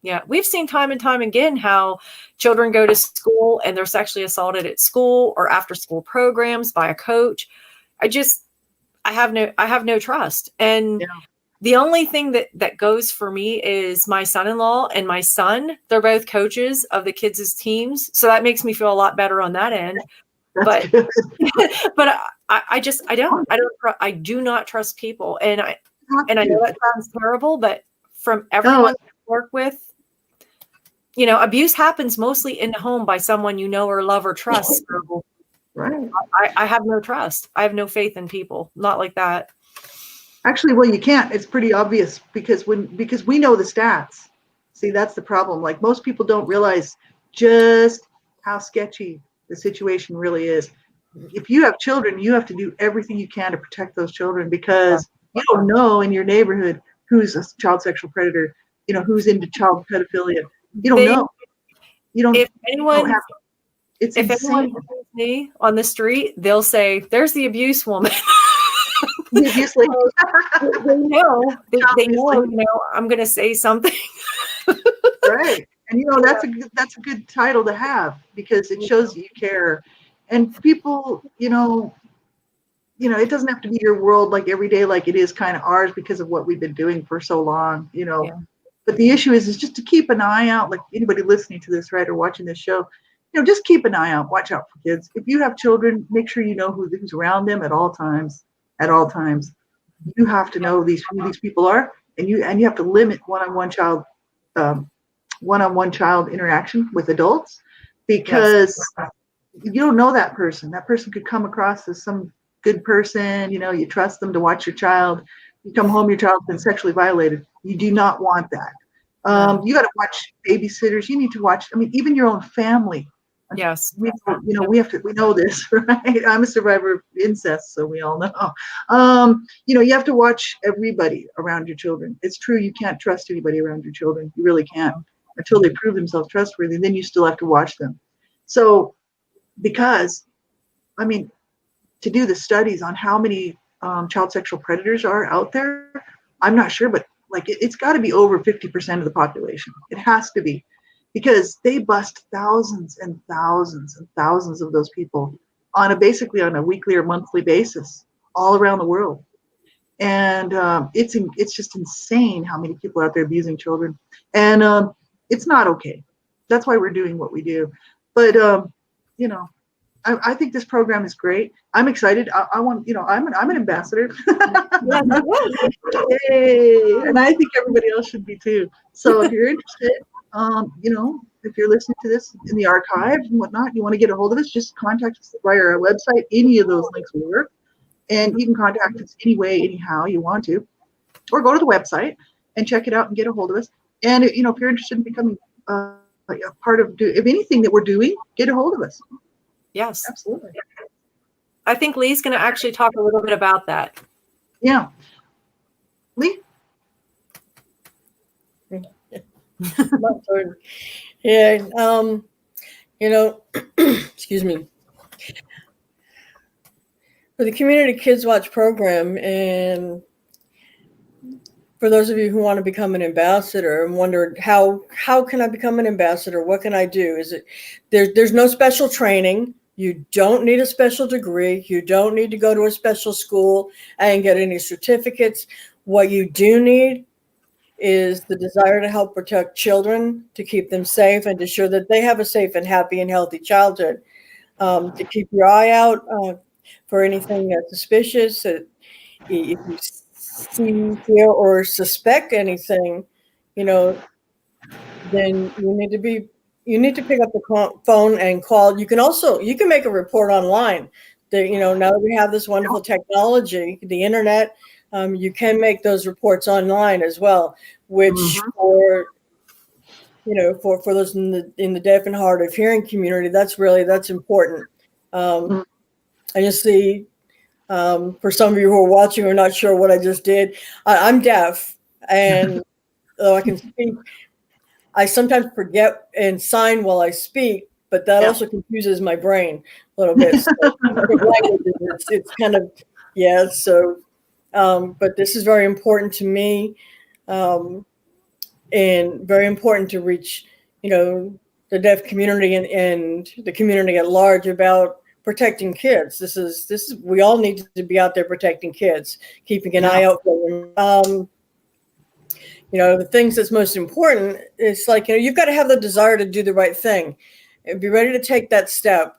Yeah, we've seen time and time again how children go to school and they're sexually assaulted at school or after school programs by a coach. I have no trust. And the only thing that goes for me is my son-in-law and my son. They're both coaches of the kids' teams. So that makes me feel a lot better on that end. That's but I do not trust people. And I know that sounds terrible, but from everyone I work with, abuse happens mostly in the home by someone you know or love or trust. So right. I have no trust. I have no faith in people. Not like that. Actually, well, you can't. It's pretty obvious because we know the stats. See, that's the problem. Like, most people don't realize just how sketchy the situation really is. If you have children, you have to do everything you can to protect those children, because you don't know in your neighborhood who's a child sexual predator, who's into child pedophilia. You don't know. You don't. If anyone sees me on the street, they'll say, "There's the abuse woman." Obviously. They know, they know, I'm going to say something. Right. And that's a good title to have, because it shows you care. And people, it doesn't have to be your world like every day like it is kind of ours because of what we've been doing for so long, Yeah. But the issue is just to keep an eye out, like anybody listening to this, right, or watching this show, just keep an eye out, watch out for kids. If you have children, make sure you know who's around them at all times. At all times. You have to know who these people are, and you have to limit one-on-one child interaction with adults, because you don't know that person. That person could come across as some good person, you trust them to watch your child. You come home, your child's been sexually violated. You do not want that. You got to watch babysitters. You need to watch, even your own family. Yes. We know this, right? I'm a survivor of incest, so we all know. You have to watch everybody around your children. It's true, you can't trust anybody around your children. You really can't, until they prove themselves trustworthy. Then you still have to watch them. So, because, to do the studies on how many child sexual predators are out there, I'm not sure, but it's got to be over 50% of the population. It has to be, because they bust thousands and thousands and thousands of those people basically on a weekly or monthly basis all around the world. And it's just insane how many people out there abusing children. And it's not okay. That's why we're doing what we do. But, I think this program is great. I'm excited. I want, I'm an ambassador. Yay. And I think everybody else should be too. So if you're interested, if you're listening to this in the archives and whatnot, you want to get a hold of us, just contact us via our website. Any of those links will work. And you can contact us any way, anyhow you want to, or go to the website and check it out and get a hold of us. And, if you're interested in becoming a part of anything that we're doing, get a hold of us. Yes. Absolutely. I think Lee's going to actually talk a little bit about that. Yeah. Lee? Yeah. Excuse me. For the Community Kids Watch program, and for those of you who want to become an ambassador and wonder how can I become an ambassador? What can I do? There's no special training. You don't need a special degree. You don't need to go to a special school and get any certificates. What you do need is the desire to help protect children, to keep them safe, and to ensure that they have a safe and happy and healthy childhood. To keep your eye out for anything that's suspicious. If you see, hear, or suspect anything, then you need to pick up the phone and call. You can make a report online. Now that we have this wonderful technology, the internet, you can make those reports online as well, which for those in the deaf and hard of hearing community, that's important. And you see, for some of you who are watching or not sure what I just did, I'm deaf, and though I can speak, I sometimes forget and sign while I speak, but that also confuses my brain a little bit. So it's kind of, so, but this is very important to me, and very important to reach, the deaf community and the community at large about protecting kids. This is we all need to be out there protecting kids, keeping an eye out for them. The things that's most important is you've got to have the desire to do the right thing and be ready to take that step.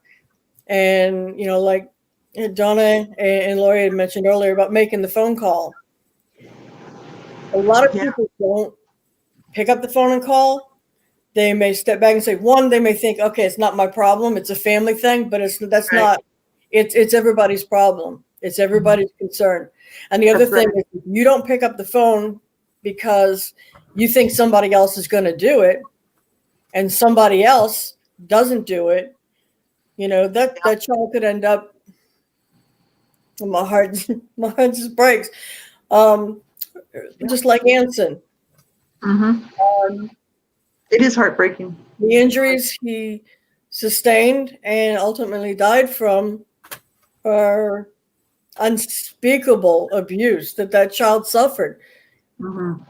And like Donna and Lori had mentioned earlier about making the phone call. A lot of people don't pick up the phone and call. They may step back and say, they may think, okay, it's not my problem. It's a family thing, but that's not. It's everybody's problem. It's everybody's concern. And the other thing is, if you don't pick up the phone because you think somebody else is going to do it, and somebody else doesn't do it, that child could end up. My heart just breaks. Just like Anson. It is heartbreaking. The injuries he sustained and ultimately died from are unspeakable abuse that child suffered. Mm-hmm.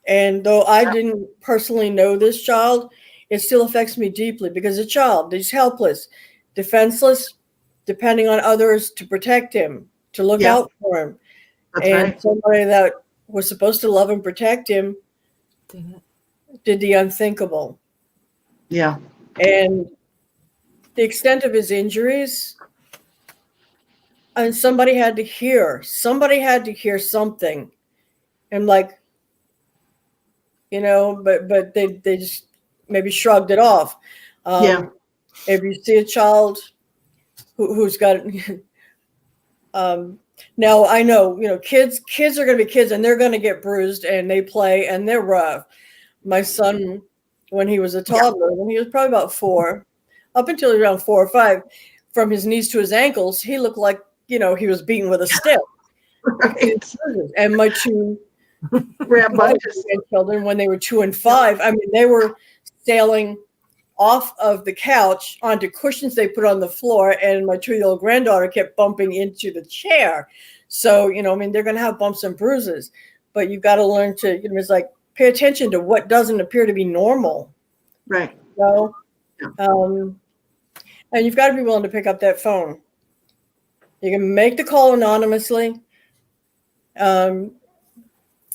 And though I didn't personally know this child, it still affects me deeply because a child is helpless, defenseless, depending on others to protect him, to look Yeah. out for him. That's And right. somebody that was supposed to love and protect him did the unthinkable. Yeah. And the extent of his injuries, and somebody had to hear something. And like, but they just maybe shrugged it off. Yeah. If you see a child who's got now I know, kids are going to be kids and they're going to get bruised and they play and they're rough. My son, when he was a toddler, when he was probably about 4, up until around 4 or 5, from his knees to his ankles, he looked like, he was beaten with a stick. Right. And my 2 children, when they were 2 and 5, I mean, they were sailing off of the couch onto cushions they put on the floor, and my 2-year-old granddaughter kept bumping into the chair. So, they're going to have bumps and bruises, but you've got to learn to, it's like, pay attention to what doesn't appear to be normal. Right. And you've got to be willing to pick up that phone. You can make the call anonymously. And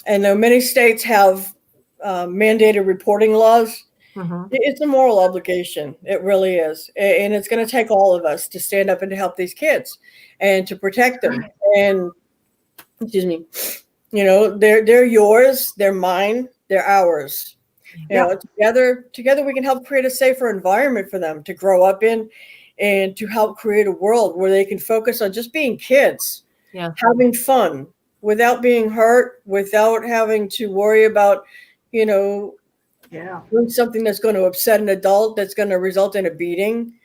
though many states have mandated reporting laws, it's a moral obligation. It really is. And it's going to take all of us to stand up and to help these kids and to protect them. And, excuse me, they're yours, they're mine, they're ours. Together we can help create a safer environment for them to grow up in, and to help create a world where they can focus on just being kids, having fun without being hurt, without having to worry about, doing something that's going to upset an adult, that's going to result in a beating.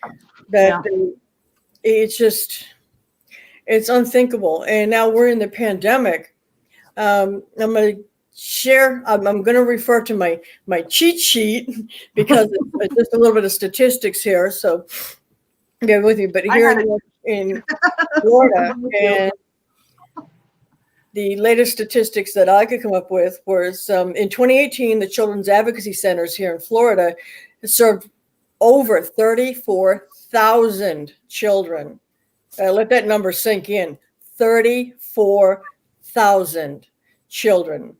It's unthinkable. And now we're in the pandemic. I'm going to share. I'm going to refer to my cheat sheet because it's just a little bit of statistics here. So bear with me. But here in Florida, and the latest statistics that I could come up with was in 2018, the Children's Advocacy Centers here in Florida served over 34,000 children. Let that number sink in. 34,000 children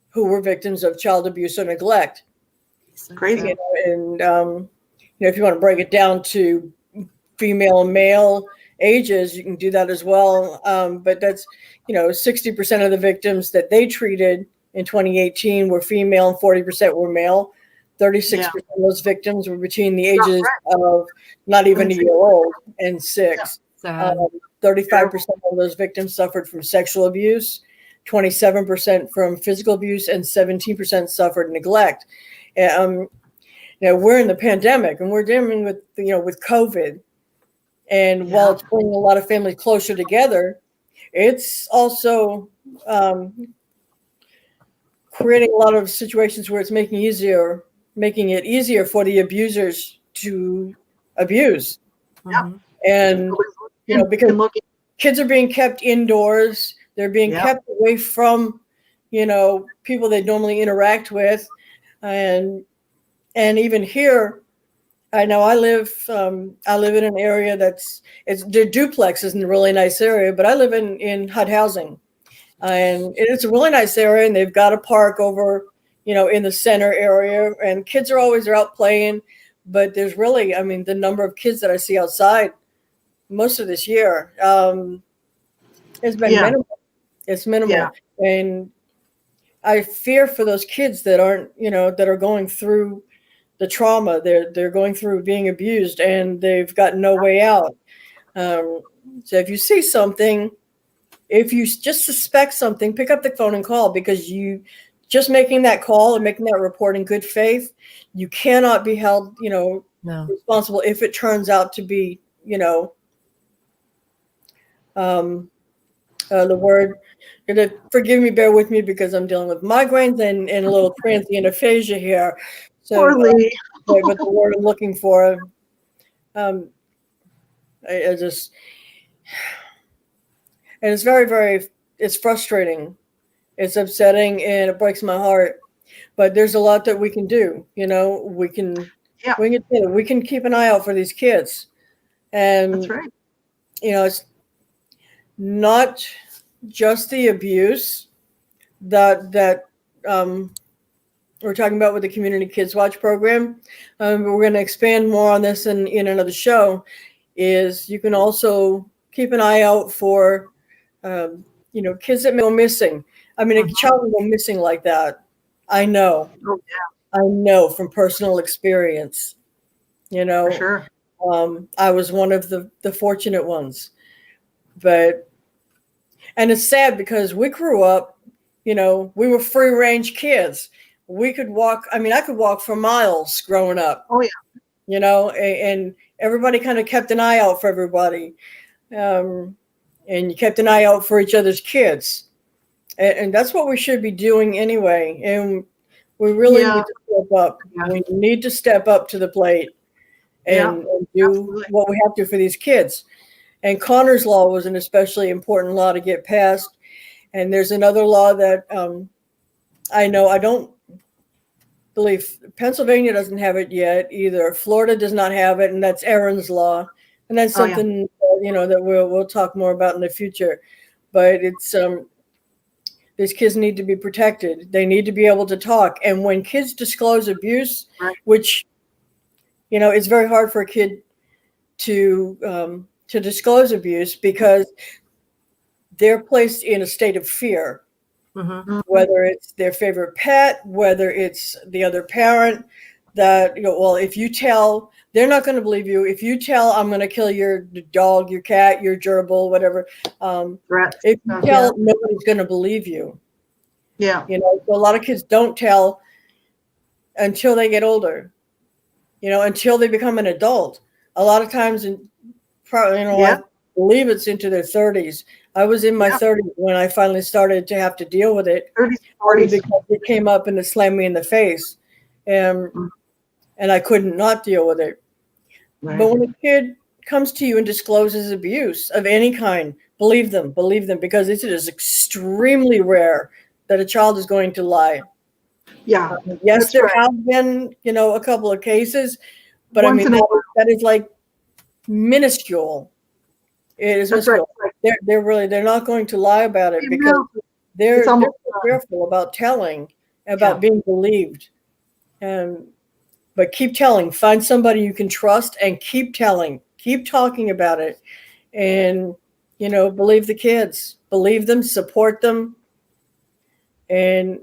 who were victims of child abuse or neglect. It's crazy. And if you want to break it down to female and male ages, you can do that as well. But that's, 60% of the victims that they treated in 2018 were female and 40% were male. 36% of those victims were between the ages of not even a year old and 6. 35% of those victims suffered from sexual abuse, 27% from physical abuse, and 17% suffered neglect. We're in the pandemic and we're dealing with, with COVID. And while it's bringing a lot of families closer together, it's also creating a lot of situations where it's making it easier for the abusers to abuse. And because kids are being kept indoors, they're being kept away from, people they normally interact with, and even here, I know I live in an area they're duplexes in a really nice area, but I live in HUD housing, and it's a really nice area, and they've got a park over, in the center area, and kids are always out playing, but there's really, the number of kids that I see outside most of this year, it's been minimal. It's minimal, and I fear for those kids that aren't, that are going through the trauma. They're going through being abused and they've got no way out. So if you see something, if you just suspect something, pick up the phone and call, because you just making that call and making that report in good faith, you cannot be held, responsible if it turns out to be, the word, forgive me, bear with me, because I'm dealing with migraines and a little transient aphasia here. So, but the word I'm looking for, I just, And it's very, very, it's frustrating. It's upsetting and it breaks my heart. But there's a lot that we can do. We can, Yeah. we can keep an eye out for these kids. And, That's right. It's not just the abuse that we're talking about with the Community Kids Watch program. We're going to expand more on this in another show. Is you can also keep an eye out for, kids that may go missing. I mean, a child will go missing like that. I know. Oh, I know from personal experience. for sure. I was one of the fortunate ones. And it's sad because we grew up, we were free range kids. We could walk. I mean, I could walk for miles growing up. Oh, yeah. And everybody kind of kept an eye out for everybody. And you kept an eye out for each other's kids. And that's what we should be doing anyway. And we really need to step up. Yeah. We need to step up to the plate and do absolutely. What we have to for these kids. And Connor's law was an especially important law to get passed. And there's another law that I know, I don't believe Pennsylvania doesn't have it yet either. Florida does not have it, and that's Aaron's law. And that's something that we'll talk more about in the future. But it's these kids need to be protected. They need to be able to talk. And when kids disclose abuse, which it's very hard for a kid to disclose abuse because they're placed in a state of fear, whether it's their favorite pet, whether it's the other parent that, well, if you tell, they're not going to believe you. If you tell, I'm going to kill your dog, your cat, your gerbil, whatever. If you tell, nobody's going to believe you. Yeah. So a lot of kids don't tell until they get older, until they become an adult. A lot of times, I believe it's into their 30s. I was in my 30s when I finally started to have to deal with it. 30s, 40s. Because it came up and it slammed me in the face. And I couldn't not deal with it. Right. But when a kid comes to you and discloses abuse of any kind, believe them, because it is extremely rare that a child is going to lie. Yeah. Yes, there have been, a couple of cases, but I mean, that is like minuscule. It is minuscule. Right. They're not going to lie about it because they're so careful about telling, about being believed. But keep telling, find somebody you can trust and keep telling, keep talking about it. And, believe the kids, believe them, support them. And,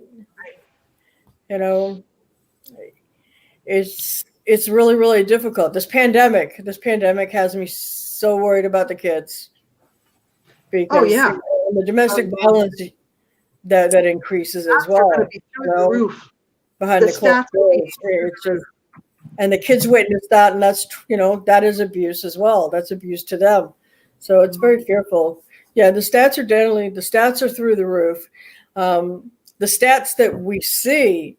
it's really, really difficult. This pandemic has me so worried about the kids. Because the domestic violence that increases as well. The roof. Behind the closed doors. And the kids witness that, and that's, that is abuse as well. That's abuse to them. So it's very fearful. Yeah, the stats are through the roof. The stats that we see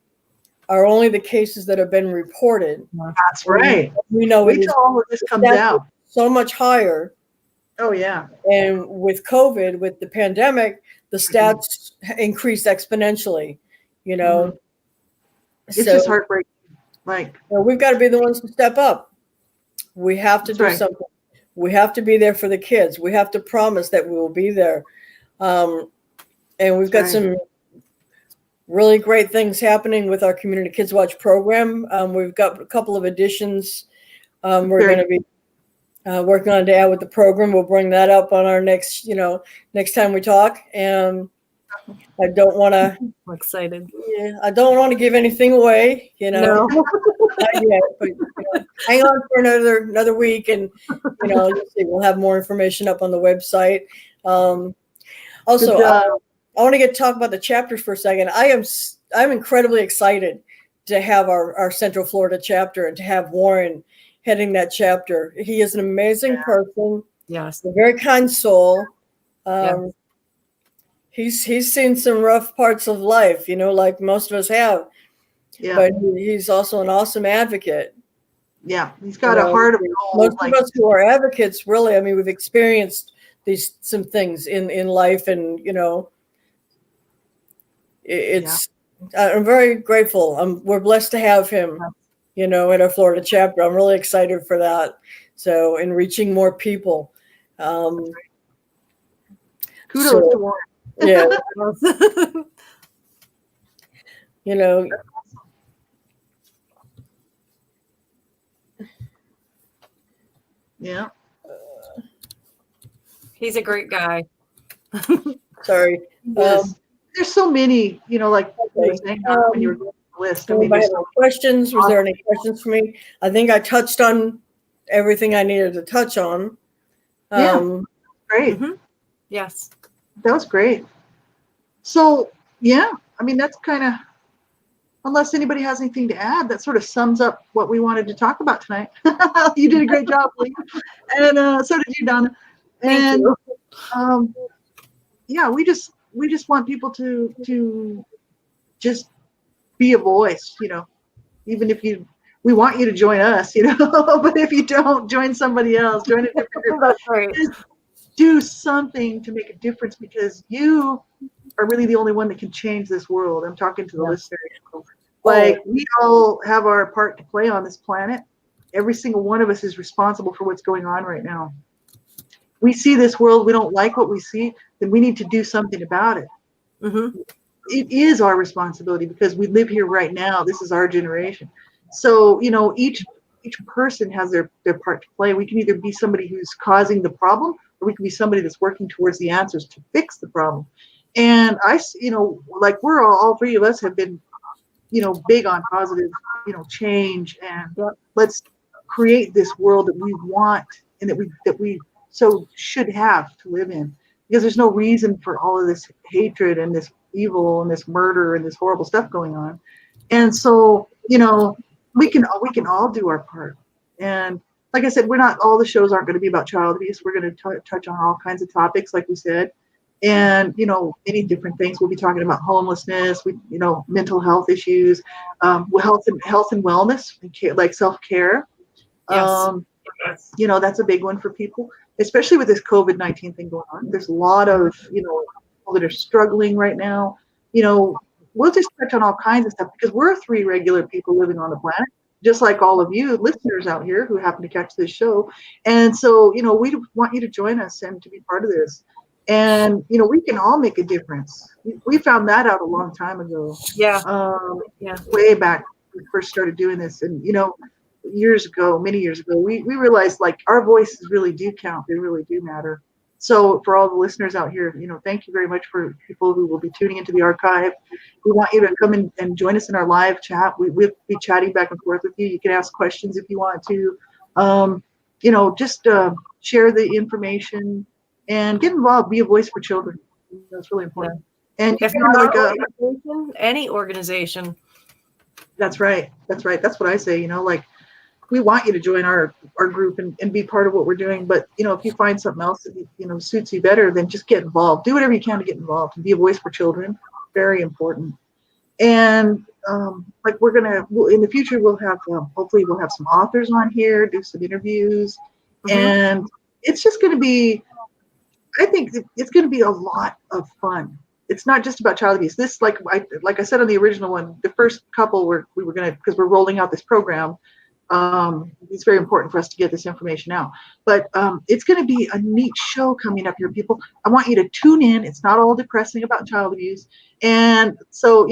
are only the cases that have been reported. That's right. We know wait till all of this comes out. So much higher. Oh, yeah. And with COVID, with the pandemic, the stats increased exponentially, It's just heartbreaking. We've got to be the ones to step up. We have to do something. We have to be there for the kids. We have to promise that we will be there. And we've got some really great things happening with our Community Kids Watch program. We've got a couple of additions we're going to be working on to add with the program. We'll bring that up on our next time we talk. And I don't want to. I'm excited. Yeah, I don't want to give anything away, No. Not yet, but hang on for another week, and we'll have more information up on the website. Also, I want to talk about the chapters for a second. I'm incredibly excited to have our Central Florida chapter and to have Warren heading that chapter. He is an amazing person. Yes, a very kind soul. He's seen some rough parts of life, like most of us have. Yeah. But he's also an awesome advocate. Yeah, he's got a heart of gold. Most of us who are advocates, really, I mean, we've experienced some things in life, and it's I'm very grateful. We're blessed to have him, at our Florida chapter. I'm really excited for that. So, in reaching more people. Kudos to Warren. Yeah. Yeah. He's a great guy. Sorry. There's so many, like you were saying when you were going the list. I mean, there's questions. Was there any questions for me? I think I touched on everything I needed to touch on. Great. Mm-hmm. Yes. That was great. So, yeah, I mean, that's kind of, unless anybody has anything to add, that sort of sums up what we wanted to talk about tonight. You did a great job, Lee. And so did you, Donna. Thank you. Yeah, we just want people to just be a voice, even if we want you to join us, but if you don't, join somebody else, join a different group. That's right. Just do something to make a difference, because you are really the only one that can change this world. I'm talking to the listeners. Like, we all have our part to play on this planet. Every single one of us is responsible for what's going on right now. We see this world, we don't like what we see, then we need to do something about it. Mm-hmm. It is our responsibility, because we live here right now. This is our generation. So, each person has their part to play. We can either be somebody who's causing the problem, or we can be somebody that's working towards the answers to fix the problem. And like we're all three of us have been, big on positive, change, and let's create this world that we want and that we so should have to live in, because there's no reason for all of this hatred and this evil and this murder and this horrible stuff going on. And so, we can all do our part. And like I said, all the shows aren't going to be about child abuse. We're going to touch on all kinds of topics, like we said, and many different things. We'll be talking about homelessness, mental health issues, health and wellness, like self-care. Yes. That's a big one for people, especially with this COVID-19 thing going on. There's a lot of people that are struggling right now. We'll just touch on all kinds of stuff, because we're three regular people living on the planet, just like all of you listeners out here who happen to catch this show. And so, we want you to join us and to be part of this. And, we can all make a difference. We found that out a long time ago. Yeah. Way back when we first started doing this. And, many years ago, we realized, like, our voices really do count. They really do matter. So for all the listeners out here, thank you very much for people who will be tuning into the archive. We want you to come in and join us in our live chat. We'll be chatting back and forth with you. You can ask questions if you want to. Just share the information and get involved. Be a voice for children. That's really important. Yeah. And if not any organization. That's right. That's what I say. We want you to join our group and be part of what we're doing. But, if you find something else that, suits you better, then just get involved. Do whatever you can to get involved and be a voice for children. Very important. And like in the future, we'll have, hopefully we'll have some authors on here, do some interviews. Mm-hmm. And it's just going to be, I think it's going to be a lot of fun. It's not just about child abuse. This, like I said on the original one, the first couple we were going to, because we're rolling out this program, it's very important for us to get this information out. But it's going to be a neat show coming up here, people. I want you to tune in. It's not all depressing about child abuse. And so,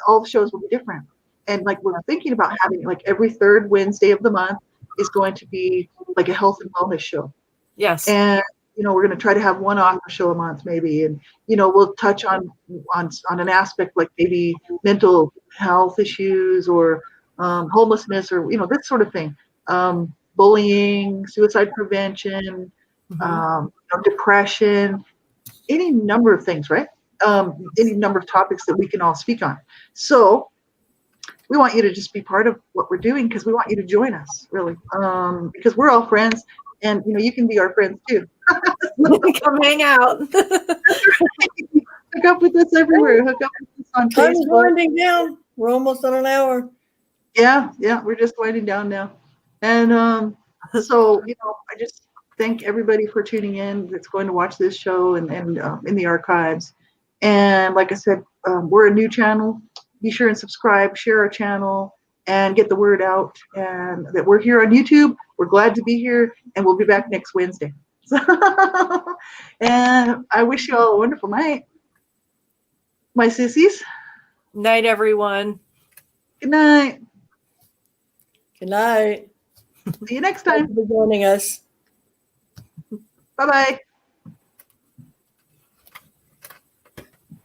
all the shows will be different. And like we're thinking about having, like, every third Wednesday of the month is going to be like a health and wellness show. Yes. And we're going to try to have one author show a month maybe. And, we'll touch on an aspect like maybe mental health issues or homelessness or, this sort of thing. Bullying, suicide prevention, depression, any number of things, right? Any number of topics that we can all speak on. So we want you to just be part of what we're doing, because we want you to join us, really, because we're all friends, and you can be our friends too. Come hang out. Hook up with us everywhere. Hook up with us on Time Facebook. is winding down. We're almost on an hour. Yeah, we're just winding down now, and so I thank everybody for tuning in that's going to watch this show and in the archives. And like I said, we're a new channel. Be sure and subscribe, share our channel, and get the word out. And that we're here on YouTube. We're glad to be here, and we'll be back next Wednesday. And I wish you all a wonderful night. My sissies. Night, everyone. Good night. Good night. See you next Thank time. you for joining us. Bye-bye.